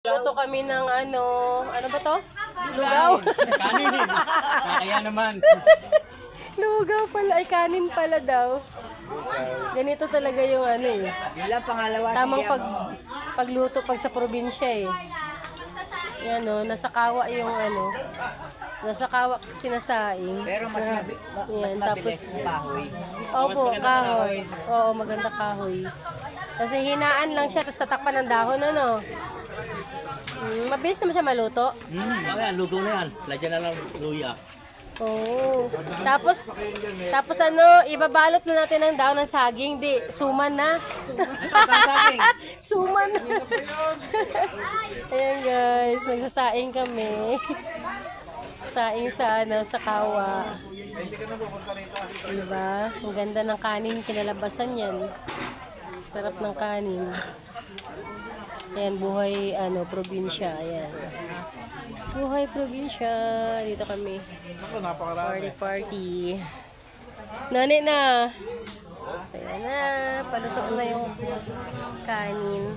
Luto kami ng ano ba to? Lugaw. Kanin. Kaya naman. Lugaw pala, ay kanin pala daw. Ganito talaga yung ano eh. Tamang pagluto pag sa probinsya eh. Yan o, nasa kawa yung ano. Nasa kawa sinasaing. Pero mas Yan, tapos kahoy. opo, kahoy. Oo, maganda kahoy. Kasi hinaan lang siya, tapos tatakpan ng dahon, ano. Mabilis naman siya maluto. Ayan, lugaw na yan. Lagyan na lang luya. Oo. Tapos ano, ibabalot na natin ng daon ng saging. Di, suman na. Suman na. Ayan guys, nagsasaing kami. Saing sa ano, sa kawa. Diba? Ang ganda ng kanin, kinalabasan yan. Sarap ng kanin. Ayan, buhay ano, probinsya. Ayan. Buhay probinsya. Dito kami. Party. Nani na. Saya na. Paluto na yung kanin.